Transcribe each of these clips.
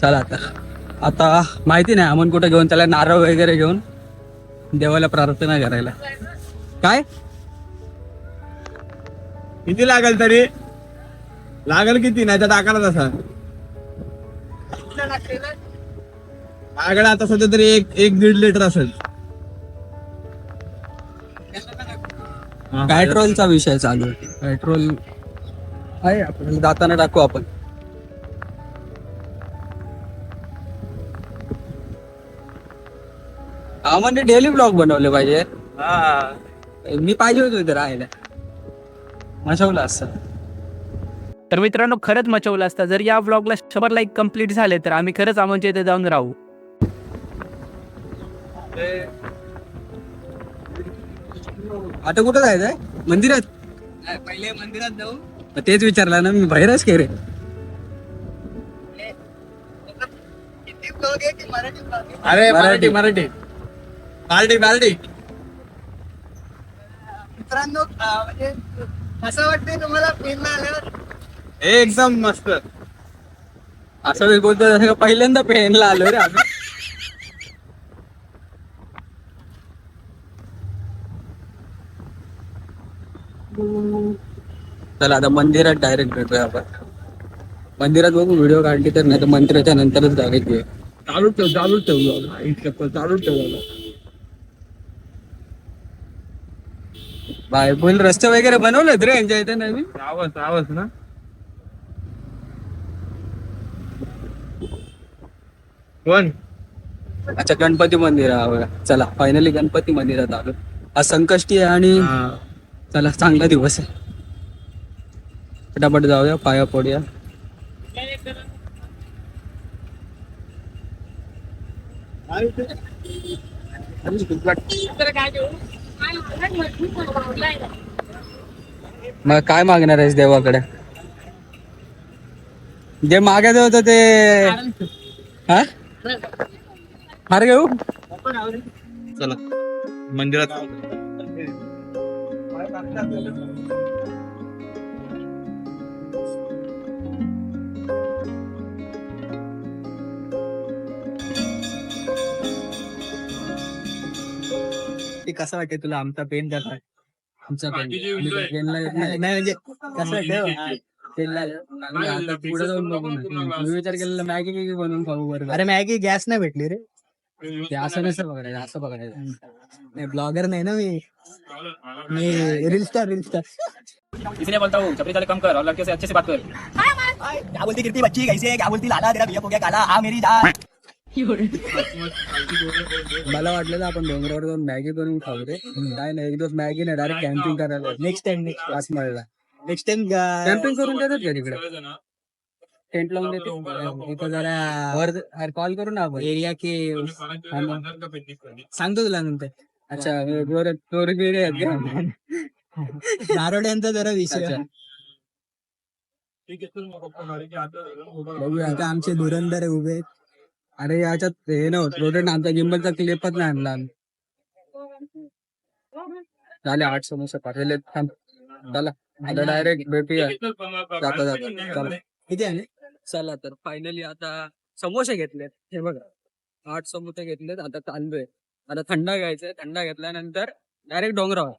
चला आता माहिती नाही अमन कुठे घेऊन त्याला नारळ वगैरे घेऊन देवाला प्रार्थना करायला. काय किती लागेल तरी? लागेल किती? नाही तर टाकायला तसा लागेल. आता सध्या तरी एक 1.5 लिटर असेल. पेट्रोलचा विषय चालू आहे. पेट्रोल आहे आपल्याला जाताना टाकू आपण. अमनने डेली ब्लॉग बनवले पाहिजे. मी पाहिजे होतो इथे राहायला. मचवलं असतं. तर मित्रांनो खरंच मचवलं असतं. जर या व्लॉगला 100 लाईक कंप्लीट झाले तर आम्ही खरंच आमच्या इथे जाऊन राहू. आता कुठं जायचंय? मंदिरात? पहिले मंदिरात जाऊ. तेच विचारलं ना मी. बाहेरच के रे. अरे मराठी बालडी मित्रांनो म्हणजे असं वाटतंय तुम्हाला पेनला आल्यावर एकदम मस्त. असं बोलतो पहिल्यांदा पेनला आलो रे आम्ही. चला आता मंदिरात डायरेक्ट भेटूया आपण. मंदिरात बघू व्हिडिओ काढली तर, नाही तर मंदिराच्या नंतरच जागेत घेऊ. चालू ठेव चालू ठेव. बाय बोल रस्ते वगैरे बनवलेत रे यांच्या इथे नवीन. आवाज ना. कोण? अच्छा गणपती मंदिर आहे बघा. चला फायनली गणपती मंदिरात आलो. आज संकष्टी आहे आणि चला चांगला दिवस आहे. फटाफट जाऊया पाया पडूया. मग काय मागणार आहेस देवाकडे? जे मागायचं होतं ते हा हार घेऊ. चला मंदिरात. कसं वाटतंय तुला आमचा पेन कसा आहे? आमचा पेनला नाही म्हणजे कसं वाटतं पेनला आता पुढे जाऊन बघू ना. मी विचार केलेला मॅगी की बनवून खाऊ बरं. अरे मॅगी गॅस नाही भेटली रे. ते असं नसतं बघायचं, असं बघायचं. नाही ब्लॉगर नाही ना मी रील स्टार. इसलिए बोलता हूँ छपरी चाले कम कर और लड़के से अच्छे से बात कर. क्या बोलती गिरती बच्ची कैसे? क्या बोलती लाला तेरा भैया हो गया काला? हाँ मेरी जान. मला वाटलं आपण डोंगरावर जाऊन मॅगी बनवून खाऊ रे. काय नाही एक दिवस मॅगी नाही डायरेक्ट कॅम्पिंग करायला. नेक्स्ट टाइम कॅम्पिंग करून देतात का तिकडे? टेंट लावून देतो तिथं जरा वर कॉल करू ना आपण एरिया की सांगतो तुला नंतर. अच्छा नारोड्यांचा जरा विषय. बघूया आता आमचे धुरंदर उभे आहेत. अरे याच्यात हे नव्हतं रोटेट आमचा गिंबलचा क्लिपच नाही आणला आम्ही. झाले 8 समोसे पाठवले. चला आता डायरेक्ट भेटूया जाता. चला किती आले? चला तर फायनली आता समोसे घेतलेत. हे बघा 8 समोसे घेतलेत. आता चाललोय. आता थंडा घ्यायचंय. थंडा घेतल्यानंतर डायरेक्ट डोंगरावर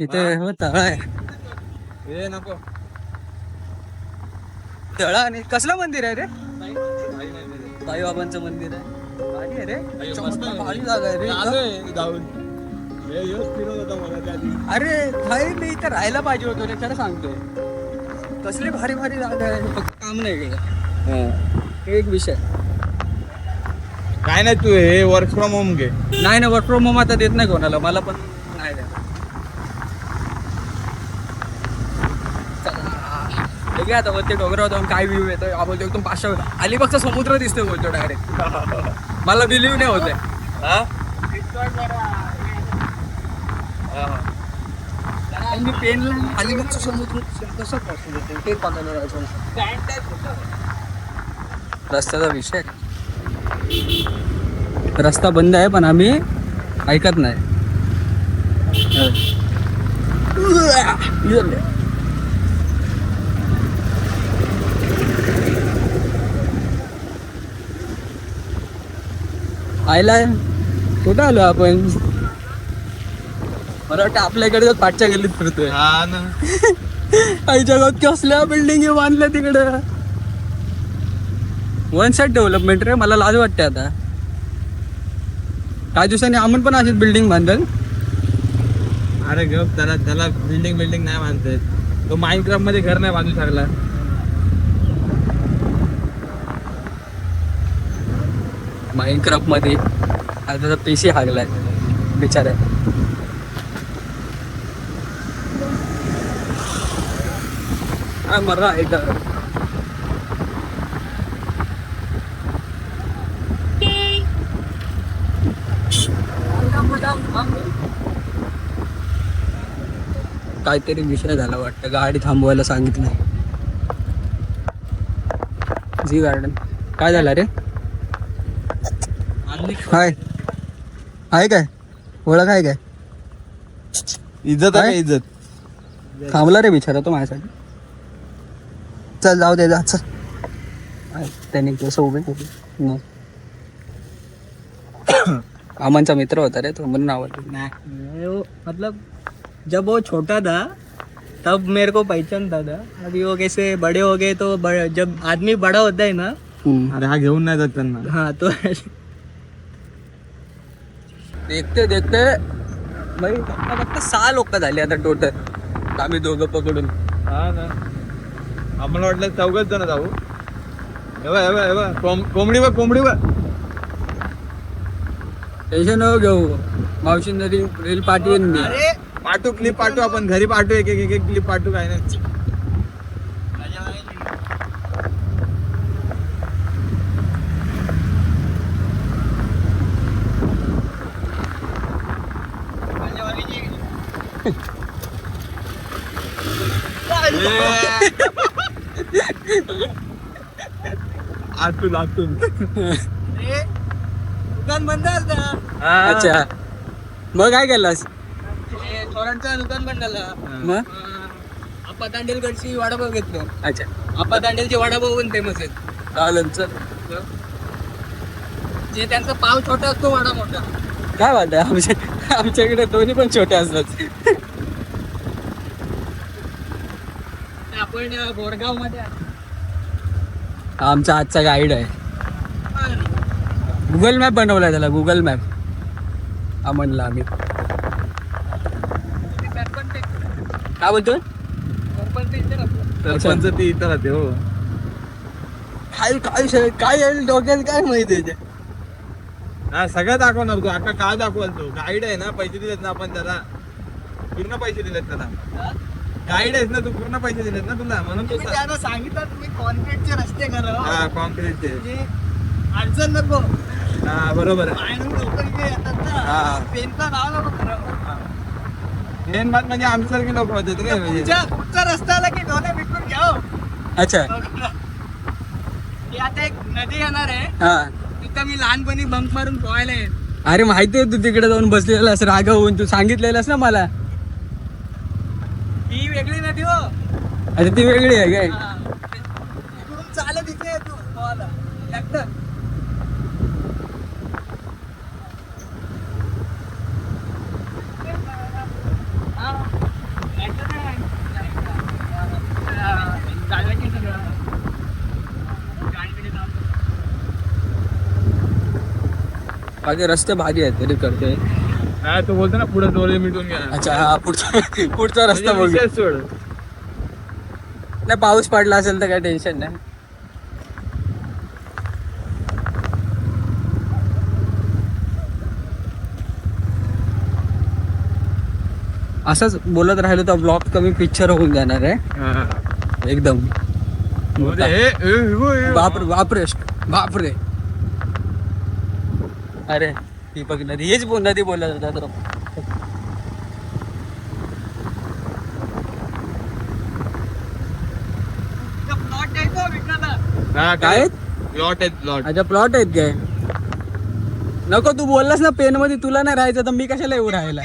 तिथे तळ आहे. हे नको. तळ आणि कसलं मंदिर आहे रे? साईबाबांचं मंदिर आहे. भारी आहे रे. भारी जागा आहे रे. जाऊन फिरत होता मला त्या दिवशी. अरे भाई मी इथे राहायला पाहिजे होतो रे. खरं सांगतोय कसली भारी जागा आहे. फक्त काम नाही केलं. एक विषय काय नाही तू हे वर्क फ्रॉम होम घे. नाही वर्क फ्रॉम होम आता देत नाही कोणाला. मला पण नाही देत. ठीक आहे आता वरती डोंगरावर जाऊन काय व्ह्यू येतोय बोलतो एकदम 500 अलिबागचा समुद्र दिसतोय बोलतो डायरेक्ट. मला बिलीव्ह नाही होत मी पेनला अलिबागचा समुद्र कसं ते रस्त्याचा विषय. रस्ता बंद आहे पण आम्ही ऐकत नाही. आयला कुठं आलो आपण? मला वाटतं आपल्याकडे पाठच्या गल्लीत फिरतोय. हा ना. काही जगात कसल्या बिल्डिंग बांधल्या तिकडं. वन साइड डेव्हलपमेंट रे. मला लाज वाटते आता. काही दिवसांनी आपण पण अशीच बिल्डिंग बांधल. अरे गप, त्याला बिल्डिंग नाही बांधताय. तो माइनक्राफ्ट मध्ये घर नाही बांधू शकला. माइनक्राफ्ट मध्ये आता पेशी हागलाय बिचारा. मरा एकदा काहीतरी विषय झाला वाटतं. गाडी थांबवायला सांगितलं. जी गार्डन काय झालं रे? हाय आहे काय? ओळख आहे काय? इज्जत आहे का इज्जत? थांबला रे बिचारा तो माझ्यासाठी. चल जाऊ दे जा चल. त्याने कसं उभे केले. आमनचा मित्र होता रे तो म्हणून आवडला. मतलब जब वो छोटा था तब मेरे को पहचानता था. अभी वो कैसे बड़े हो गए तो जब आदमी बड़ा होता है ना. अरे हा घेऊन नाही जात त्यांना. हाँ तो देखते देखते भाई फक्त 6 लोक झाले आता टोटल. आम्ही दोघं पकडून. हा ना. आम्हाला वाटलं 4 जण जाऊ. कोंबडी बघ. टेन्शन नको घेऊ. मावशी नदी रील पाठवून दे. पाठवू क्लिप पाठवू आपण घरी पाठवू. एक क्लिप पाठवू. काय नाही. आतून दुकान बंद झालं. अच्छा मग काय केलास? थोरांचं दुकान बंद झालं. मग आप्पा दांडेलकडची वडापाव घेतलो. अच्छा आप्पा दांडेलचे वडापाव पण फेमस आहेत. चालेल चल. जे त्यांचा पाव छोटा असतो वडा मोठा. काय वाटतं आमच्याकडे दोन्ही पण छोटे असतात. आपण बोरगाव मध्ये आमचा आजचा गाईड आहे. गुगल मॅप बनवलाय त्याला. गुगल मॅप म्हणला आम्ही. काय बोलतोय? सरपंच ती इथं राहते. हो काय डोक्यात काय माहिती आहे? हा सगळं दाखवणार तू. आता काय दाखवाल तू? गाईड आहे ना. पैसे दिलेत ना आपण त्याला. पूर्ण पैसे दिलेत त्याला. गाईड आहेस ना तू. पूर्ण पैसे दिलेत ना तुला. म्हणून तू सांगितलं तुम्ही कॉन्क्रीटचे रस्ते करा. हा कॉन्क्रीटचे. अडचण नको. हा बरोबर आहे. हा पेनचा नाव नको खरं. मेन बात म्हणजे आमच्यासारखे लोक होते रे. पुढचा रस्ता आला की डोळे विकून घ्या. अच्छा आता एक नदी येणार आहे. तिथं मी लहानपणी बंक मारून पोहायला आहे. अरे माहिती आहे तू तिकडे जाऊन बसलेलास राग होऊन. तू सांगितलेलंस ना मला. ही वेगळी नदी हो. अच्छा ती वेगळी आहे काय? चालत इथे तू पोहायला एकटं. बाकी रस्ते भारी आहेत तरी करते. हा तो बोलतो ना पुढे डोळे मिटून घ्या. अच्छा हा पुढचा रस्ता बघ. विषय सोड. नाही पाऊस पडला असेल तर काही टेन्शन नाही. असंच बोलत राहिलो तर ब्लॉग कमी पिक्चर होऊन जाणार आहे एकदम. बापरे बापरे. अरे ती बघ नदी. हेच नदी बोलत होता तर. प्लॉट आहे तो विकायला. काय प्लॉट आहेत प्लॉट. अच्छा प्लॉट आहेत काय? नको तू बोललास ना पेन मध्ये तुला नाही राहायचं तर मी कशाला येऊ राहायला.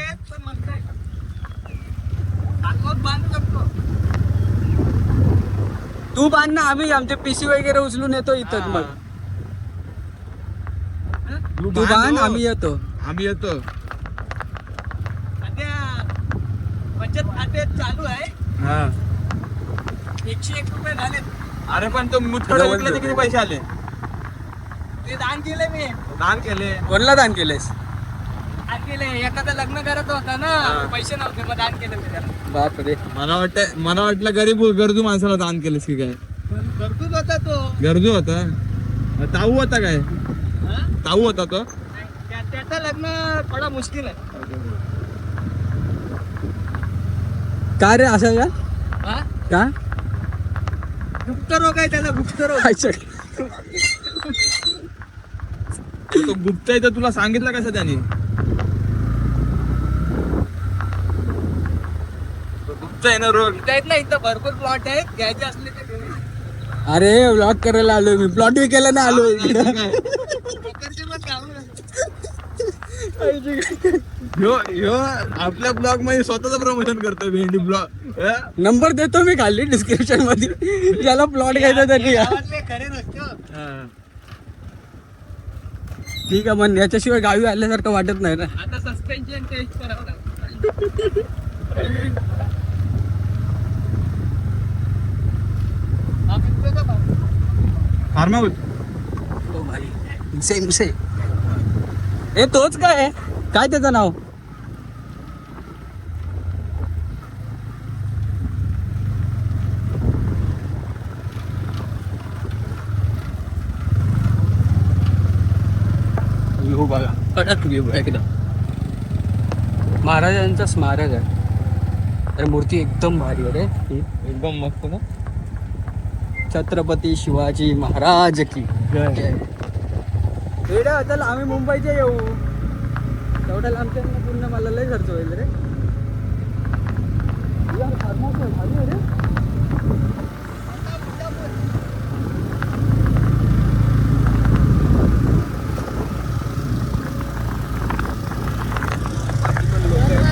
तू बांध ना. आम्ही आमचे पीसी वगैरे उचलून येतो इथं. मग तू बांध आम्ही येतो. आम्ही येतो. बचत खाते चालू आहे. हा 101 रुपये झाले. अरे पण तो मुतखडा विकल्याचे किती पैसे आले? ते दान केले मी. दान केले. कोणला दान केलेस? दान केले. एखादा लग्न करत होता ना, हा. पैसे नव्हते मग दान केलं मी त्याला. बापरे. मला वाटलं गरजू माणसाला दान केलंस की काय? गरजूच होता तो. गरजू होता. ताऊ होता काय? हा? ताऊ होता तो. त्याचं लग्न थोडा मुश्किल आहे. काय रे असं का? हा? का गुप्त रोग आहे त्याला, गुप्त रोग. तो गुप्त आहे तर तुला सांगितलं कसं त्याने? गुप्त आहे ना रोग. आहेत ना इथं भरपूर प्लॉट आहेत, घ्यायचे असले तर घेऊन. अरे ब्लॉग करायला आलोय मी, प्लॉट विकायला नाही आलोय इकडं. प्रकारचे पण कामं आहेत. ह्यो आपल्या ब्लॉग मध्ये स्वतःच प्रमोशन करतो भेंडी ब्लॉग. नंबर देतो मी खाली डिस्क्रिप्शन मध्ये, ज्याला प्लॉट घ्यायचा त्याची घ्या. गावातले खरे नसतो. ठीक आहे, पण याच्याशिवाय गावी आल्यासारखं वाटत नाही ना. आता सस्पेन्शन टेस्ट करावं लागतं. हा पिकतो का भाऊ? Farm house. Same same. हे तोच काय काय त्याचं नाव? व्ह्यू बघा, कडक व्ह्यू एकदम. महाराजांचं स्मारक आहे. तर मूर्ती एकदम भारी आहे रे ही. एकदम मस्त ना. छत्रपती शिवाजी महाराज की जय. एवढ्या होtel आम्ही मुंबईचे येऊ, तेवढ्या लांबच्या पूर्ण मला लय खर्च होईल रे. यार फार्महाऊस आहे, भारी आहे रे.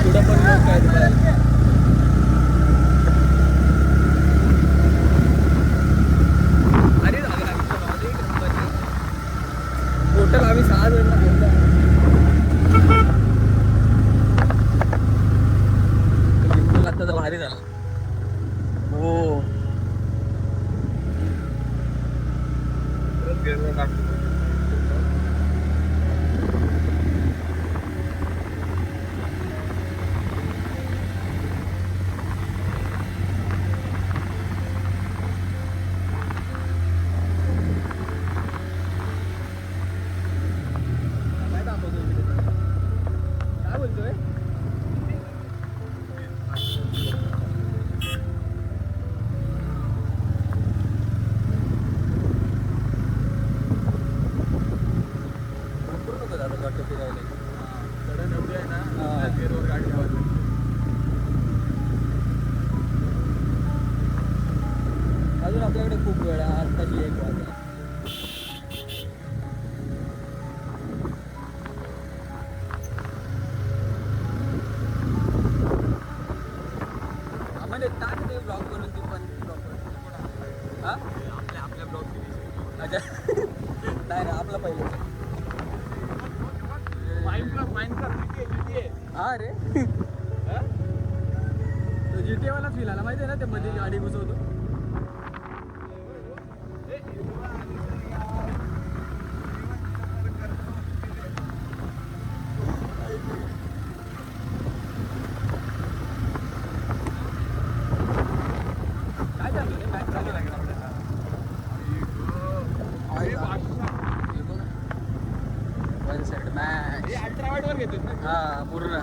पुढं पण लोक आहेत बाहेर. अरे टोटल आम्ही 6 जण घेतलं. आता तर भारी झालं. हो काय बोलतोय? भरपूर लोक जातात वाटतं फिरायला. कडन एवढी आहे ना, हा. गेअरवर गाडी ठेवायची. अजून आपल्याकडे खूप वेळ आहे, आत्ताची 1 वाजता. आम्हाला टाक ते ब्लॉग बनवून ती पण हा आपल्या ब्लॉग अच्छा. नाही ना आपला पहिलं. हा रे तो GTA वाला फील आला माहिती आहे ना, ते मध्ये गाडी घुसवतो. काय चालू रे? मॅच चालू आहे का? One side match. अल्ट्रावाईड वर घेतोस ना. हा पूर्ण.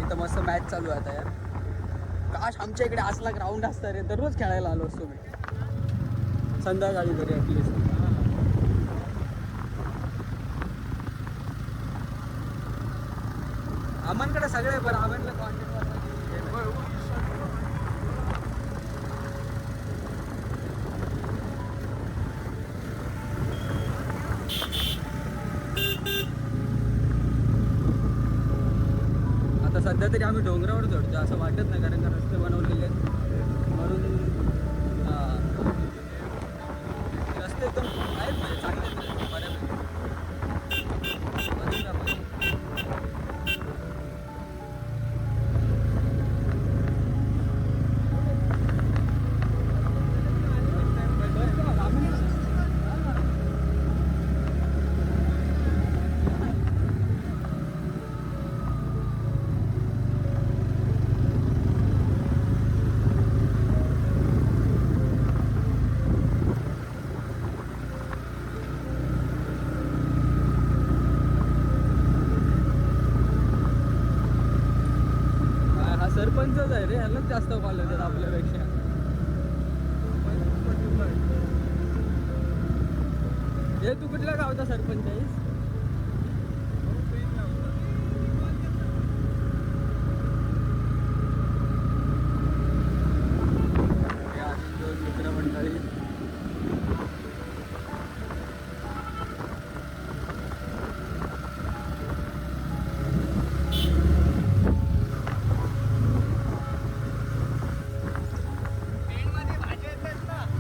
इथं मस्त मॅच चालू आहे आता यार. काश आमच्या इकडे असला ग्राउंड असता रे, दररोज खेळायला आलो असतो मी. संध्याकाळी तरी ॲटलिस्ट. अमनकडे सगळे बरं, अमनला कॉन्टॅक्ट आता सध्या तरी आम्ही डोंगरावर चढतो असं वाटत नाही, कारण का रस्ते बनवलेले आहेत म्हणून. रस्ते एकदम आहेत म्हणजे चांगले आहेत बऱ्यापैकी. बघितलं आपण. हा सरपंचच आहे रे, ह्यालाच जास्त कॉल येतात आपल्यापेक्षा. हे तू कुठल्या गावचा सरपंच आहेस? हे अजून दोन मित्रमंडळी.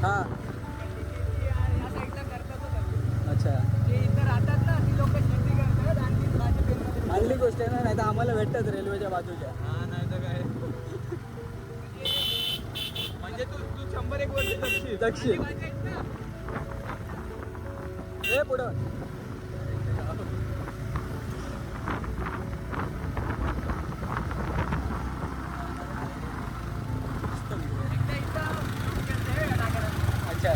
हा अच्छा, चांगली गोष्ट आहे ना, नाही तर आम्हाला भेटतात रेल्वेच्या बाजूच्या. हा नाही तर काय म्हणजे तू तू 100-1 वर्ष जगशील. दक्षिण हे पुढं अच्छा.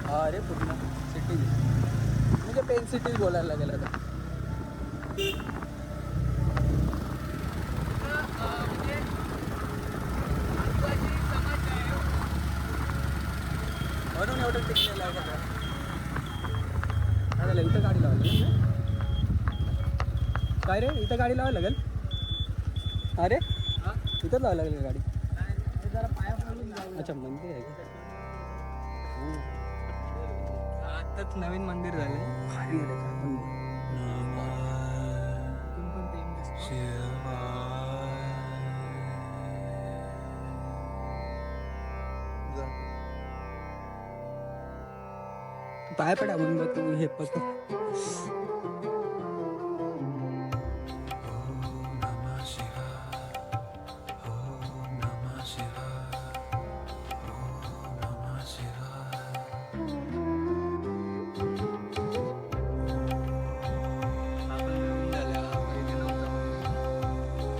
हा रे पूर्ण सिटी म्हणजे पेन सिटीज बोलायला लागेल आता. म्हणून एवढं टिकलेलं आहे का? काय झालं, इथं गाडी लावायला लागेल ना? काय रे, इथं गाडी लावायला लागेल? अरे इथंच लावायला लागेल गाडी. अच्छा मंदिर आहे का? आताच नवीन मंदिर झालं भारी आहे रे, आपण पाय पडा म्हणून बघ तू हे पक.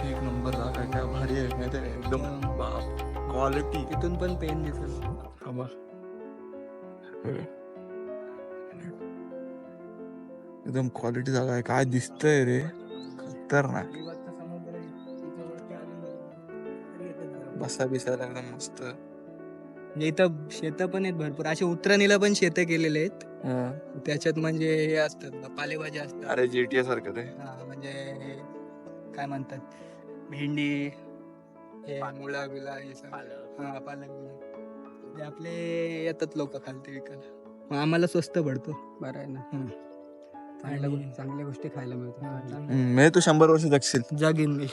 एक नंबर जागा आहे, काय भारी आहे माहिती आहे, एकदम क्वालिटी. तिथून पण पेन दिसेल. एकदम क्वालिटी जागा आहे, काय दिसतंय रे खतरनाक. बसा बिसायला एकदम मस्त. इथं शेतं पण आहेत भरपूर, असे उतरणीला पण शेतं केलेले आहेत. हा. त्याच्यात म्हणजे हे असतात पालेभाज्या असतात. अरे GTA सारखं रे. हा, म्हणजे हे काय म्हणतात, भेंडी, हे मुळा बिळा हे सगळं. हा पालक बिलक. ते आपले येतात लोक खालते विकायला, मग आम्हाला स्वस्त पडतो. बरं आहे ना, चांगल्या गोष्टी खायला मिळतात. म्हणजे तू 100 वर्ष जगशील, जागीन मी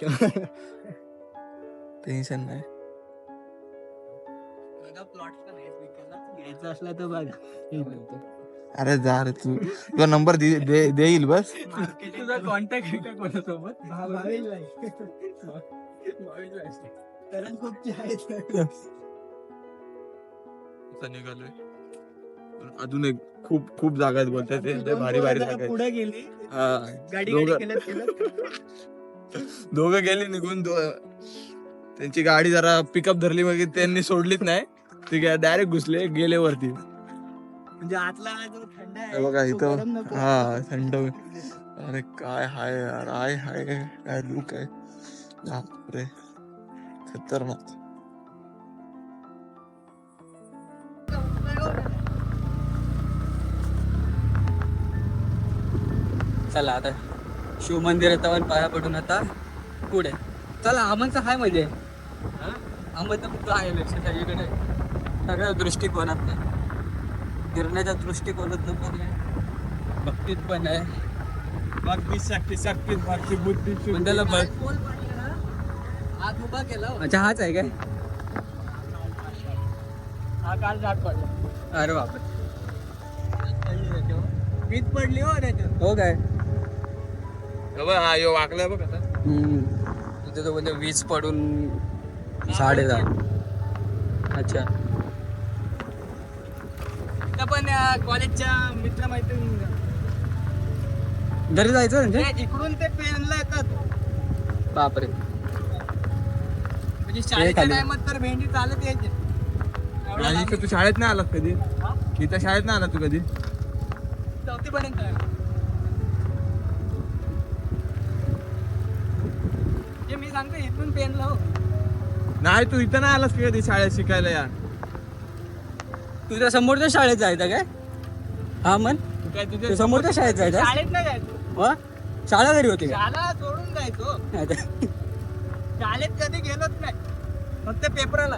टेन्शन नाही. प्लॉट पण आहेत विकायला, घ्यायचं असला तर बघा. अरे जा रे तू, तुझा नंबर देईल बस. तुझा कॉन्टॅक्ट आहे का कोणासोबत? कारण खूप आहेत. निघालोय अजून एक खूप खूप जागा आहेत बोलतात ते भारी भारी जागा आहेत. पुढे गेली हा गाडी दोघं गेली निघून. त्यांची गाडी जरा पिकअप धरली, मग त्यांनी सोडलीच नाही, ते डायरेक्ट घुसले गेले वरती. म्हणजे आतला जो थंड आहे बघा तो इथं, गरम नको. हा थंड. अरे काय हाय यार, हाय काय लुक आहे, बापरे खतरनाक. चला आता शिव मंदिरात जाऊन पाया पडून आता पुढे चला. आमचं हाय म्हणजे आमचं कुठं आहे लक्ष सगळीकडे, सगळ्या दृष्टिकोनात नाही, फिरण्याच्या दृष्टिकोनात पण आहे, भक्तीत पण आहे. भक्ती शक्ती भक्ती बुद्धी पण त्याला आज उभा केला. अच्छा हाच आहे काय? हा काल जात पडला. अरे बापरे. वीज पडली हो त्याच्यात. हो काय. हा यो वाकलाय बघ आता. तिथे तो म्हणजे वीज पडून 10:30. अच्छा. इथं पण कॉलेजच्या मित्र मैत्रिणी घरी जायचं म्हणजे. इकडून ते पेनला येतात. बापरे. म्हणजे शाळेच्या खाली. टायमात तर भेंडी चालत यायचे. एवढ्या आणि लांब. इथं तू शाळेत नाही आलास कधी. हा? इथं शाळेत नाही आला तू कधी. 4थी पर्यंत आहे. जे मी सांगतो इथून पेनला हो. नाही तू इथं नाही आलास की कधी शाळेत शिकायला या. तुझ्या समोरच्या शाळेत जायचं काय. हा मन. तू काय तू तुझ्या समोरच्या शाळेत जायचं. शाळेत नाही जायचो. वा. शाळा घरी होती का. शाळा सोडून जायचो. अच्छा. शाळेत कधी गेलोच नाही. फक्त पेपराला.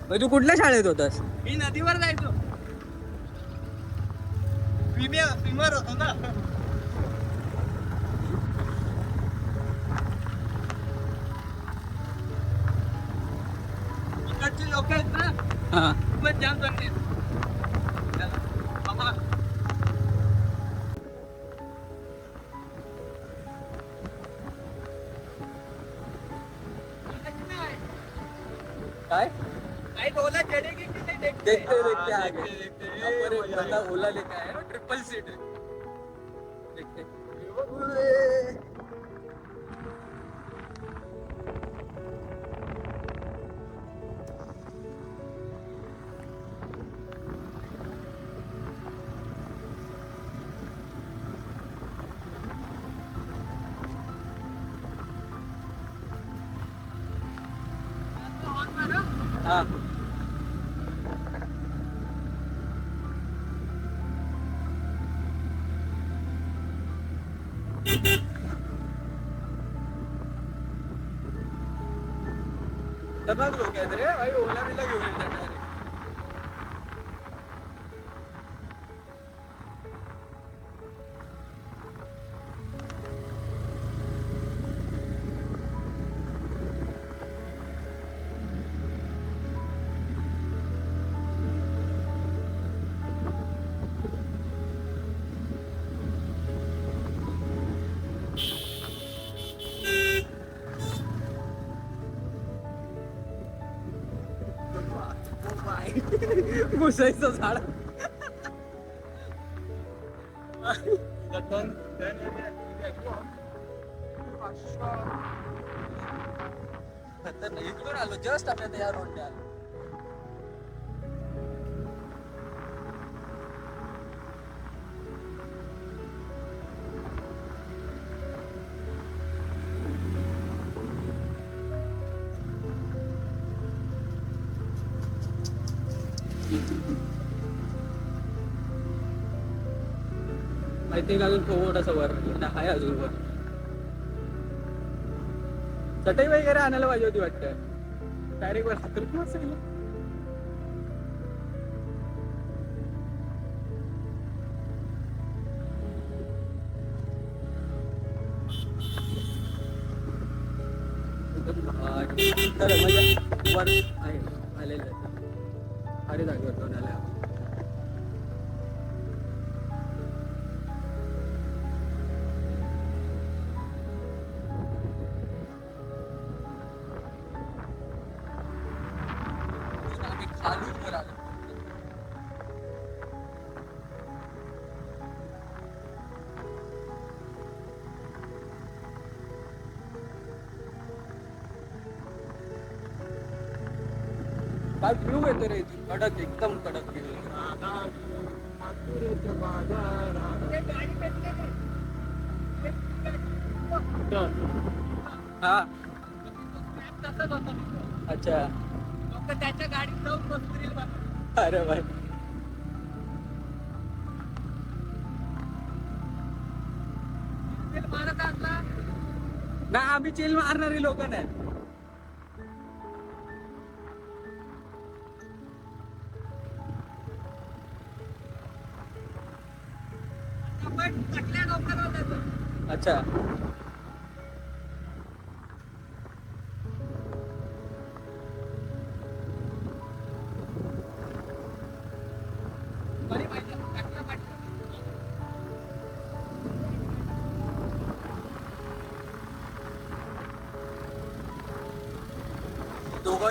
मग तू कुठल्या शाळेत होतास. मी नदीवर जायचो. स्विमर होतो ना. इकडची लोक आहेत ना हा. खूपच जाम करते. काय. काही बोला चढेगी की नाही देखते. देखते आगे. ऊपर एक बंदा ओला लेके आया है, ट्रिपल सीट है. देखते. हाँ. खतरनाक लोक आहेत रे भाई. ओला बिला घेऊन येतात direct. घुसायचं झाड. खतरनाक. इकडून आलो जस्ट आपल्या या रोडने आलो. आय थिंक अजून थोडंसं वर आहे. अजून वर चटई वगैरे आणायला पाहिजे होती वाटतं. डायरेक्ट वर हातून असेल. तर म्हणजे वर आहे आलेलं आहे. अरे जागेवर जाऊन आल्या. खालून वर आलो. काय व्ह्यू येतो रे इथून. कडक एकदम कडक व्ह्यू. हा. अच्छा. लोक त्याच्या गाडीत जाऊन बसतील. अरे भाई. मारत असला. नाही आम्ही चिल मारणारी लोक नाही. आपण कटल्या डोक्यावर जातो. अच्छा.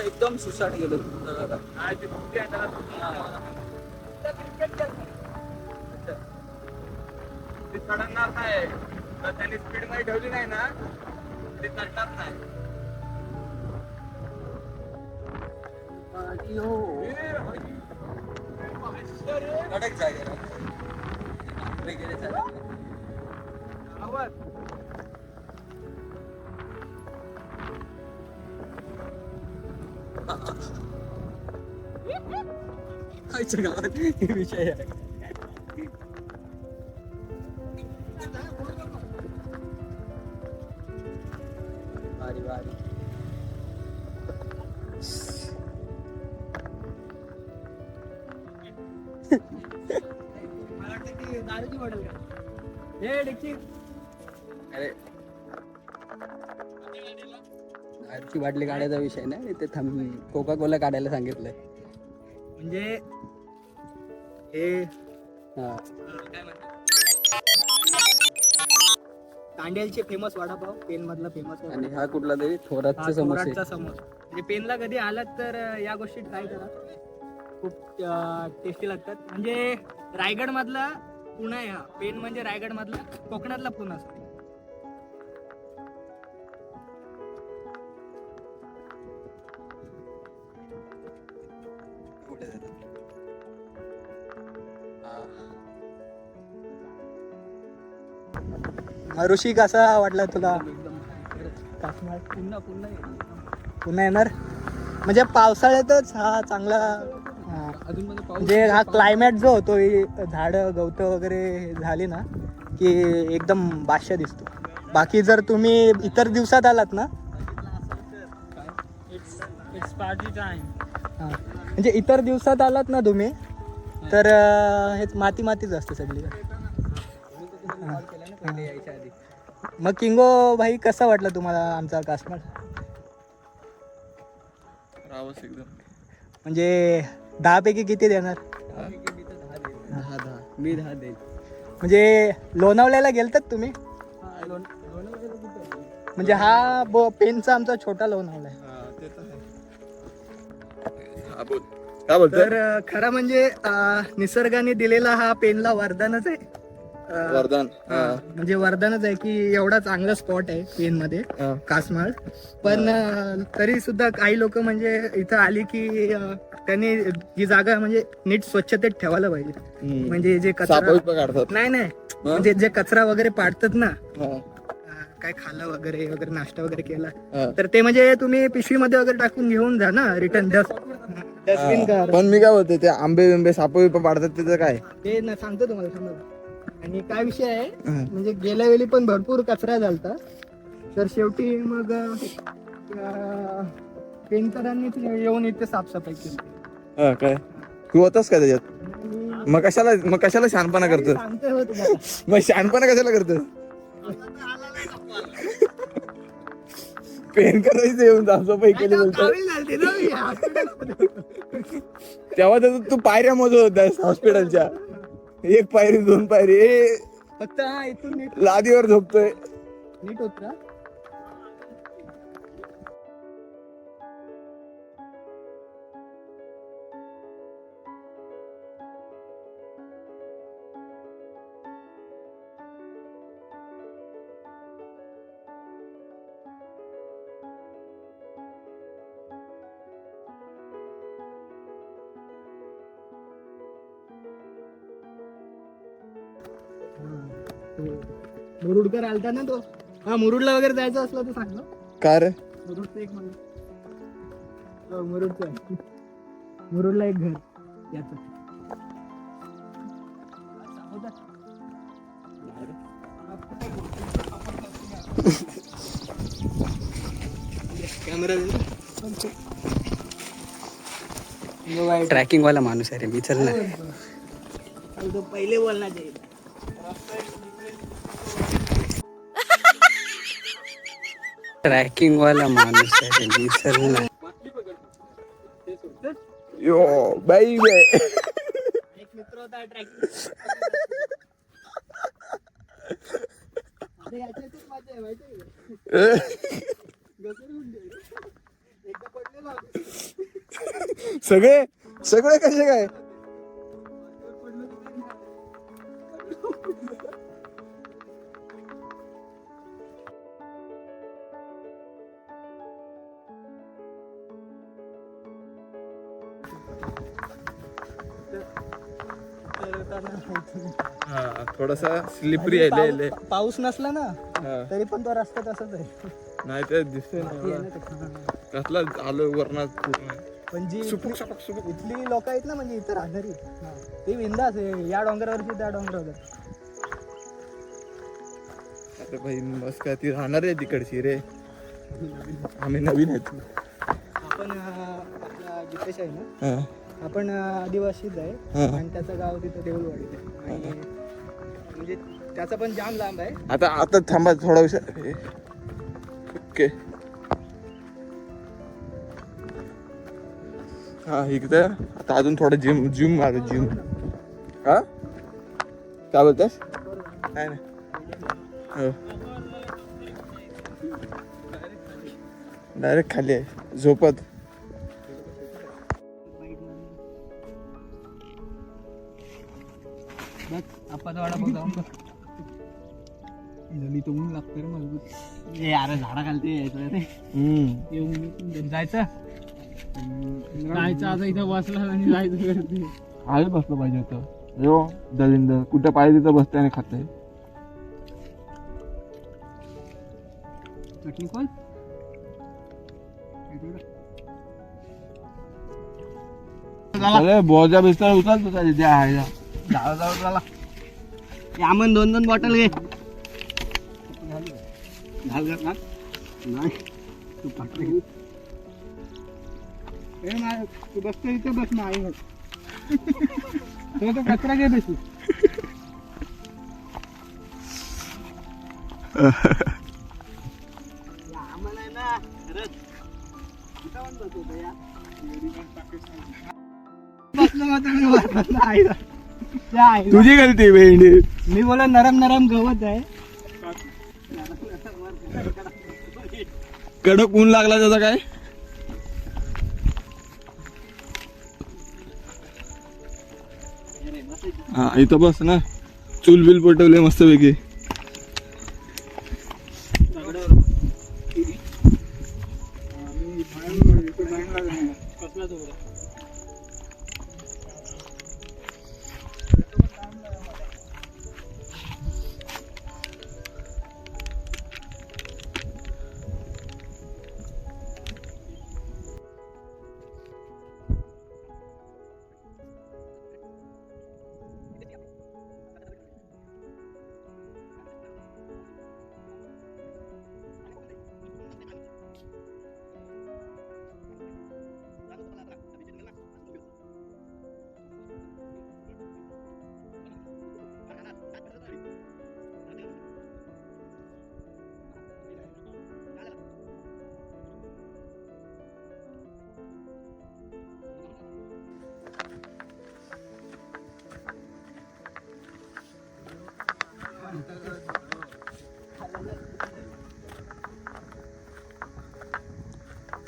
एकदम सुसाट गेलो. ती चढणार नाही तर त्यांनी स्पीड मध्ये ठेवली नाही ना ती चढणार नाही. कडक जागा वगैरे झालं. खायच्या गावात हे विषय आहे. भारी भारी. मला वाटतं ती दारूची बॉटल का हे डिक्की अरे दारूची बाटली काढायचा विषय नाही ते कोका कोला काढायला सांगितलंय. म्हणजे हे हा काय म्हणतात तांड्यालचे फेमस वडापाव पेन मधला फेमस आणि हा कुठला तरी थोरातचे समोसे. थोरातचा समोसा म्हणजे पेनला कधी आलात तर या गोष्टी ट्राय करा. खूप टेस्टी लागतात. म्हणजे रायगड मधला पुणा आहे हा पेन म्हणजे रायगड मधला कोकणातला पुणा असतो. ऋषी कसा वाटला तुला? पुन्हा पुन्हा पुन्हा येणार म्हणजे पावसाळ्यातच हा चांगला अजून मध्ये पाऊस म्हणजे हा क्लायमॅट जो होतो झाड गवत वगैरे झाली ना की एकदम बादशाह दिसतो. बाकी जर तुम्ही इतर दिवसात आलात ना हा, म्हणजे इतर दिवसात आलात ना तुम्ही तर हेच माती मातीच असते सगळी. पहिले यायच्या आधी. मग किंगो भाई कसा वाटला तुम्हाला आमचा कासमाळ? रावस एकदम म्हणजे 10 पैकी किती देणार? 10 मी 10 देईन. म्हणजे लोणावळ्याला गेलतात तुम्ही? म्हणजे हा पेनचा आमचा छोटा लोणावळा आहे. ते तर आहे. हा बोल काय बोलतो? तर खरं म्हणजे निसर्गाने दिलेला हा पेनला वरदानच आहे. वरदान. म्हणजे वरदानच आहे की एवढा चांगला स्पॉट आहे पेन मध्ये कासमाळ. पण तरी सुद्धा काही लोक म्हणजे इथं आली की त्यांनी ही जागा म्हणजे नीट स्वच्छतेत ठेवायला पाहिजे. म्हणजे जे कचरा काढतात. नाही म्हणजे जे कचरा वगैरे पाडतात ना काय खाल्लं वगैरे नाश्ता वगैरे केला तर ते म्हणजे तुम्ही पिशवीमध्ये वगैरे टाकून घेऊन जा ना रिटर्न डस्टबिन कर. पण मी काय बोलतो ते आंबे बिंबे साप बिप पाडतात त्याचं काय? ते ना सांगतो तुम्हाला समजा. आणि काय विषय आहे म्हणजे गेल्या वेळी पण भरपूर कचरा झालता तर शेवटी मग पेंटरांनी येऊन इथे साफसफाई केली. काय तू होतास का त्याच्यात? मग कशाला शहाणपणा करतो? सांगतोय हो तुम्हाला. मग शहाणपणा कशाला करतो? पेन करायचं येऊन साफसफाई केली बोलतो. गावी झालते ना मी hospital मध्ये. तेव्हा तर तू पायऱ्या मोजत होतास हॉस्पिटलच्या. 1 पायरी 2 पायरी फक्त हा इथून नीट लादीवर झोपतोय. नीट होत का? मुरुडकर आलता ना तो. हा मुरुडला वगैरे जायचं असलं तर सांग ना. का रे? मुरुडचं एक म्हणून मुरुडचं आहे. मुरुडला एक घर याच कॅमेरा ट्रॅकिंग वाला माणूस आहे रे मी. चल ना. तो पहिले बोलना चाहिए. ट्रॅकिंग वाला माणूस आहे रे मी. चल ना. यो बाई एक मित्र होता ट्रॅकिंग. याच्यातच मजा आहे माहिती आहे का? घसरून गेलो. एकदा पडलेलो आम्ही. सगळे सगळे कसे काय थोडासा स्लिपरी आहे पाऊस नसला ना हा. तरी पण तो रस्ता तसाच आहे. नाही ते दिसतंय ना कसला आलो वरणात पूर्ण पण जी सुपूक सपक सुपूक इथली लोक आहेत ना म्हणजे इथं राहणारी ती बिंदास आहे, या डोंगरावरची त्या डोंगरावर. अरे भाई बस काय ती राहणार आहे तिकडची रे आम्ही नवीन आहेत आपण आपला जितेश आहे ना, हा. आपण आदिवासीच आहे हा. आणि त्याचं गाव तिथं देऊळवाडीत आहे आणि म्हणजे त्याचा पण जाम लांब आहे. आता आता थांबा थोडा विषय ओके हा इकडे आता अजून थोडं जिम मारू जिम हा काय बोलतोस काय नाही हो डायरेक्ट खाली आहे झोपत आपण वाडा जाऊन तो ऊन लागतं रे मजबूत. अरे झाडा खालती यायचं रे येऊन जायचं आता इथं बसला आणि जायचं. आले बसलं पाहिजे होतं यो दलिंदर कुठं पाहिजे तिथं बसते आणि खाते चटणी पण अरे बोजा बिस्तर उचल तुझा तिथे आहे झाला यामन 2-2 बॉटल घे. नाही तू पटकन तू बसतो इथे बस ना आई तो कचरा घे बेसू. आम्हाला ना खरंच बसलो मात्र आईला तुझी गलती भेंडी मी बोला नरम नरम गवत आहे. कडक ऊन लागला त्याचा काय हा इथं बस ना चूल बिल पेटवले मस्त पैकी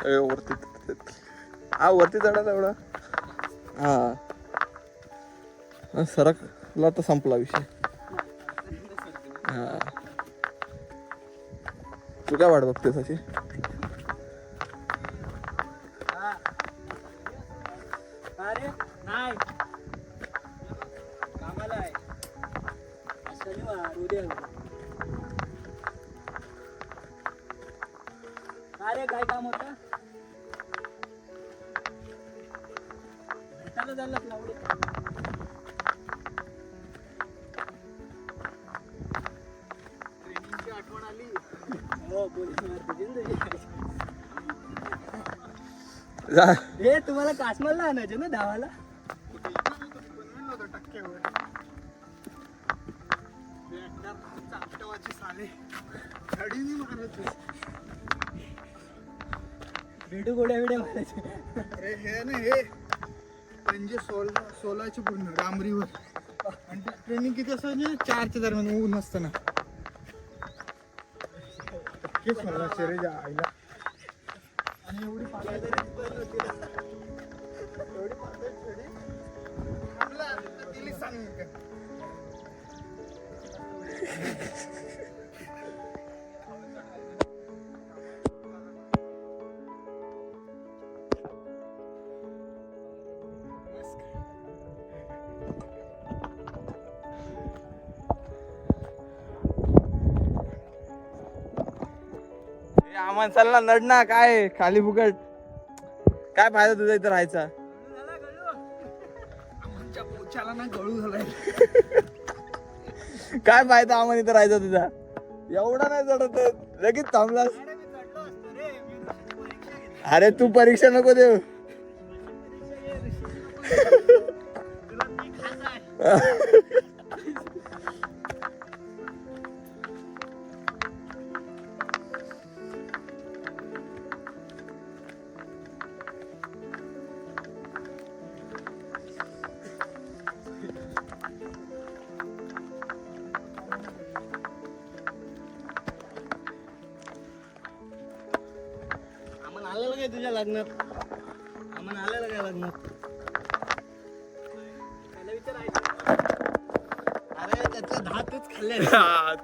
वरती हा वरती चढा तेवढा हा सरकला तर संपला विषय हा तू काय वाट बघतेस अशी अरे नाही कामाला आहे शनिवार उद्या. अरे काय काम होतं भेटायला झालं ट्रेनिंगची आठवण आली. हो हे तुम्हाला काश्मीरला आणायचे ना धावाला भेटू गोड्या बिड्या मारायचे. अरे हे ना हे म्हणजे 16ची पूर्ण डांबरीवर आणि ट्रेनिंग किती असायची 4च्या दरम्यान ऊन असताना आईला आणि एवढी एवढी पद्धत थोडी आपला दिली सांग का आम्हाला चालला नड ना काय खाली फुकट काय फायदा तुझा इथं राहायचा आमच्या पोचाला ना गळू झालाय काय फायदा आम्हाला इथं राहायचा तुझा एवढा नाही चढत लगेच थांबलास अरे तू परीक्षा नको देऊ आम्हाला आलेलं काय तुझ्या लग्नात आम्हाला आलेलं काय लग्नात अरे त्याचा धातूच खाल्ले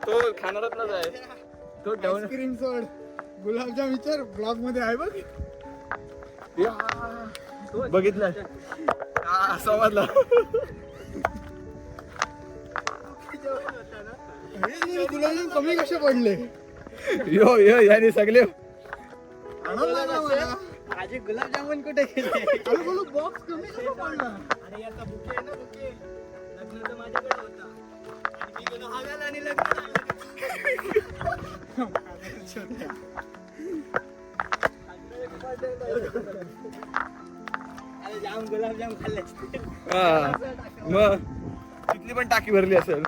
तो खाणारच आहे तो ठेवून आईस्क्रीम सोड गुलाबजाम विचार ब्लॉग मध्ये आहे बघ बघितलं समजलं हे गुलाबजाम कमी कसे पडले यो यो याने सगळे आणून लागला मला माझे गुलाबजामुन कुठे गेले अरे बोलू बॉक्स कमी कसा पडला अरे याचा बुके आहे ना बुके लग्न तर माझ्याकडे होता आणि मी गेलो हागायला आणि लग्न झालं. अरे जाम गुलाबजाम खाल्ले असतील. मग तिथली पण टाकी भरली असेल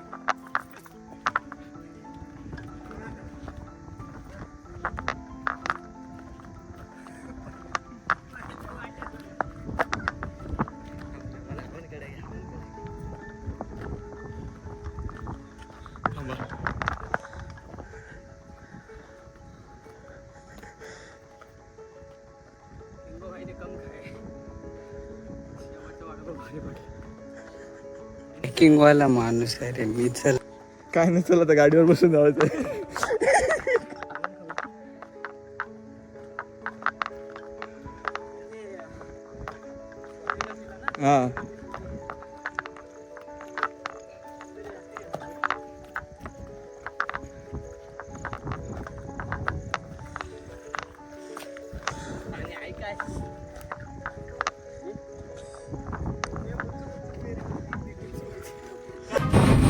ट्रेकिंग वाला माणूस आहे रे मी चल काय नसेल आता गाडीवर बसून जायचं हा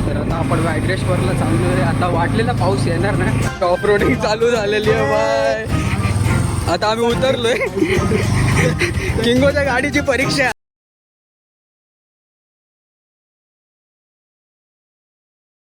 तर आता आपण वायग्रेश्वरला चाललो रे आता वाटलेला पाऊस येणार ना ऑफ रोडिंग चालू झालेली आहे बाय आता आम्ही उतरलोय किंगोच्या गाडीची परीक्षा